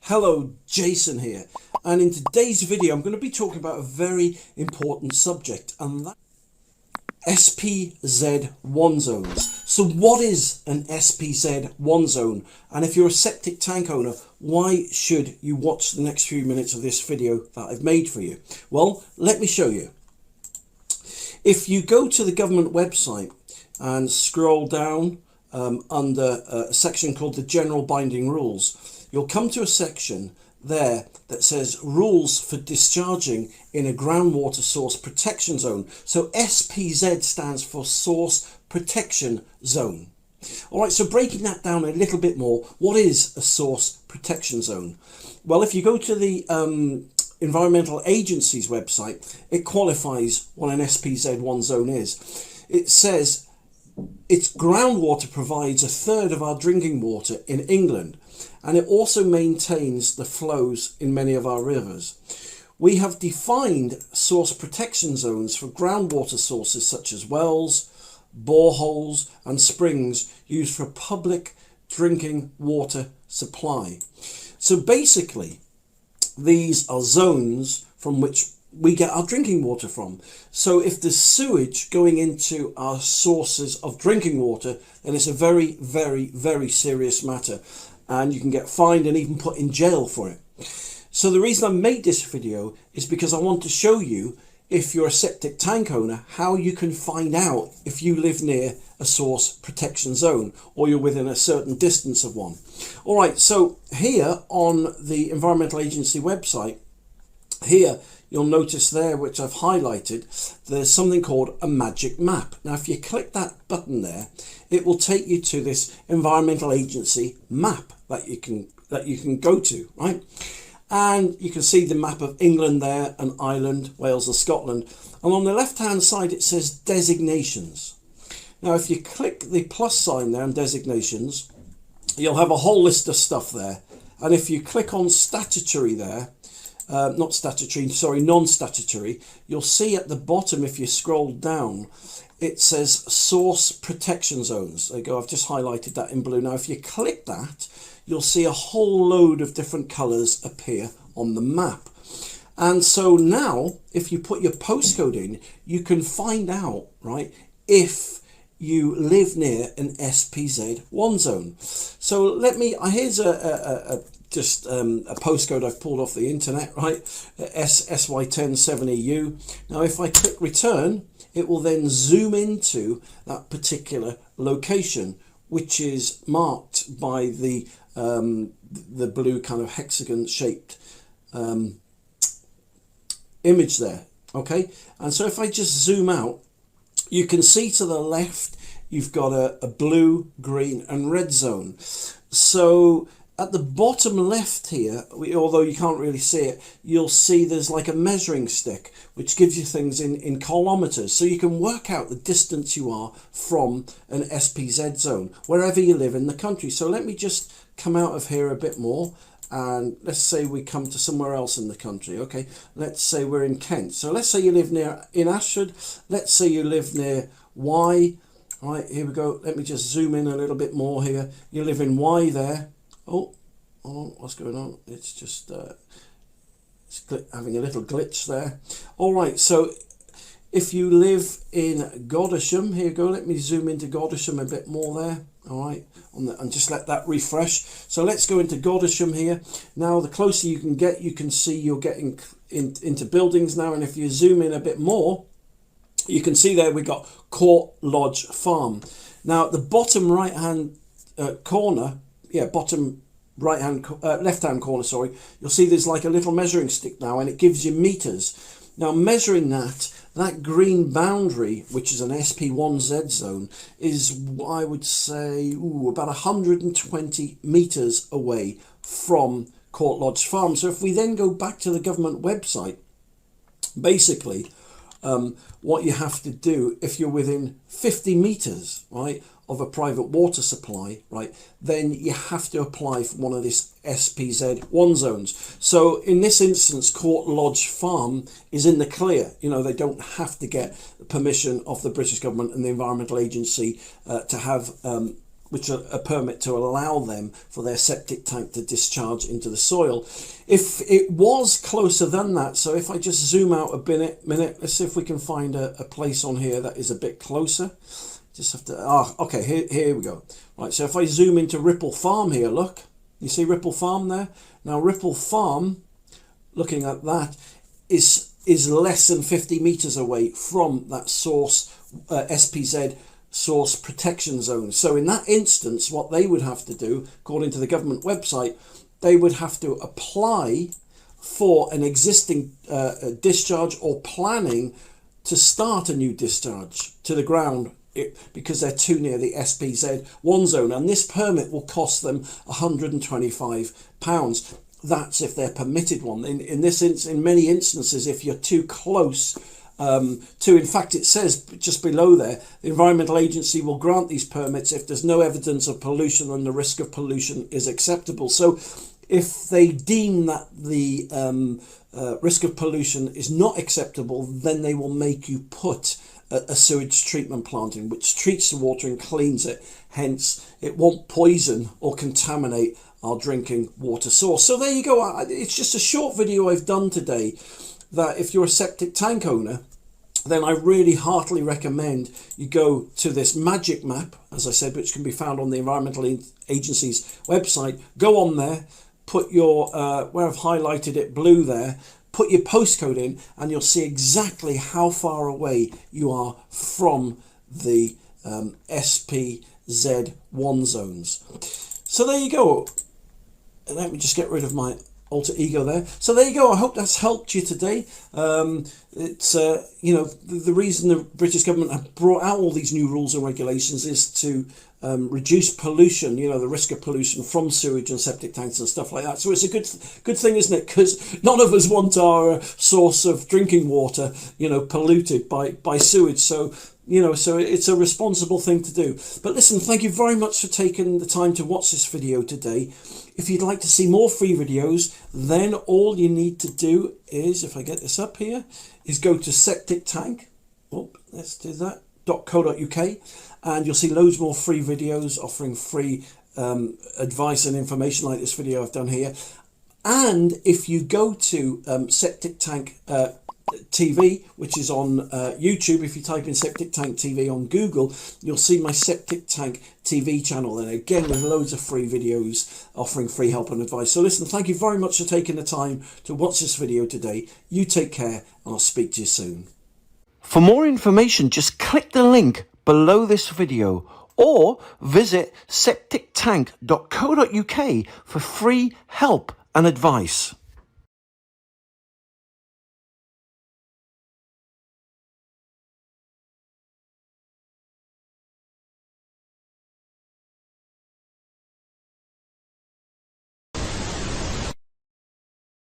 Hello, Jason here, and in today's video I'm going to be talking about a very important subject, and that SPZ1 zones. So what is an SPZ1 zone, and if you're a septic tank owner, why should you watch the next few minutes of this video that I've made for you? Well, let me show you. If you go to the government website and scroll down under a section called the General Binding Rules, you'll come to a section there that says rules for discharging in a groundwater source protection zone. So SPZ stands for Source Protection Zone. All right, so breaking that down a little bit more, what is a source protection zone? Well, if you go to the Environmental Agency's website, it qualifies what an SPZ1 zone is. It says its groundwater provides a third of our drinking water in England, and it also maintains the flows in many of our rivers. We have defined source protection zones for groundwater sources such as wells, boreholes and springs used for public drinking water supply. So basically, these are zones from which we get our drinking water from. So if there's sewage going into our sources of drinking water, then it's a very, very, very serious matter, and you can get fined and even put in jail for it. So the reason I made this video is because I want to show you, if you're a septic tank owner, how you can find out if you live near a source protection zone or you're within a certain distance of one. All right, so here on the Environmental Agency website, here you'll notice there, which I've highlighted, there's something called a magic map. Now if you click that button there, it will take you to this Environmental Agency map that you can go to, right? And you can see the map of England there, and Ireland, Wales and Scotland. And on the left hand side it says designations. Now if you click the plus sign there on designations, you'll have a whole list of stuff there. And if you click on statutory there, non-statutory, you'll see at the bottom, if you scroll down, it says source protection zones. There you go, I've just highlighted that in blue. Now if you click that, you'll see a whole load of different colours appear on the map. And so now, if you put your postcode in, you can find out, right, if you live near an SPZ1 zone. So let me, here's a postcode I've pulled off the internet, right? SY107EU. Now if I click return, it will then zoom into that particular location, which is marked by the blue kind of hexagon shaped image there. Okay, and so if I just zoom out, you can see to the left you've got a blue, green and red zone. So at the bottom left here, although you can't really see it, you'll see there's like a measuring stick which gives you things in kilometers, so you can work out the distance you are from an SPZ zone wherever you live in the country. So let me just come out of here a bit more, and let's say we come to somewhere else in the country. Okay, let's say we're in Kent. So let's say you live in Ashford. Let's say you live near Y. All right, here we go. Let me just zoom in a little bit more here. You live in Y there. Oh, what's going on? It's just it's having a little glitch there. All right, so if you live in Godmersham, here you go. Let me zoom into Godmersham a bit more there. All right, and just let that refresh. So let's go into Godmersham here. Now, the closer you can get, you can see you're getting into buildings now. And if you zoom in a bit more, you can see there we've got Court Lodge Farm. Now, at the bottom right-hand corner, bottom left-hand corner, sorry, you'll see there's like a little measuring stick now, and it gives you meters. Now, measuring that green boundary, which is an SP1Z zone, is, I would say, about 120 meters away from Court Lodge Farm. So if we then go back to the government website, basically what you have to do, if you're within 50 meters, right, of a private water supply, right, then you have to apply for one of these SPZ1 zones. So in this instance, Court Lodge Farm is in the clear. You know, they don't have to get permission of the British government and the Environmental Agency to have which are a permit to allow them for their septic tank to discharge into the soil. If it was closer than that, so if I just zoom out a minute, let's see if we can find a place on here that is a bit closer. Just have to, okay, here we go. Right, so if I zoom into Ripple Farm here, look, you see Ripple Farm there? Now Ripple Farm, looking at that, is less than 50 meters away from that source, SPZ source protection zone. So in that instance, what they would have to do, according to the government website, they would have to apply for an existing discharge or planning to start a new discharge to the ground, because they're too near the SPZ1 zone, and this permit will cost them £125. That's if they're permitted one. In many instances, if you're too close in fact, it says just below there, the Environmental Agency will grant these permits if there's no evidence of pollution and the risk of pollution is acceptable. So if they deem that the risk of pollution is not acceptable, then they will make you put a sewage treatment plant in, which treats the water and cleans it. Hence, it won't poison or contaminate our drinking water source. So there you go. It's just a short video I've done today, that if you're a septic tank owner, then I really heartily recommend you go to this magic map, as I said, which can be found on the Environmental Agency's website. Go on there, put your, where I've highlighted it blue there, put your postcode in, and you'll see exactly how far away you are from the SPZ1 zones. So there you go. And let me just get rid of my alter ego there. So there you go. I hope that's helped you today. It's the reason the British government have brought out all these new rules and regulations is to reduce pollution, the risk of pollution from sewage and septic tanks and stuff like that. So it's a good thing, isn't it? Because none of us want our source of drinking water, polluted by sewage. So so it's a responsible thing to do. But listen, thank you very much for taking the time to watch this video today. If you'd like to see more free videos, then all you need to do is, if I get this up here, is go to septic tank. Let's do that. .co.uk, and you'll see loads more free videos offering free advice and information like this video I've done here. And if you go to Septic Tank TV, which is on YouTube, if you type in Septic Tank TV on Google, you'll see my Septic Tank TV channel, and again with loads of free videos offering free help and advice. So listen, thank you very much for taking the time to watch this video today. You take care, and I'll speak to you soon. For more information, just click the link below this video or visit septictank.co.uk for free help and advice.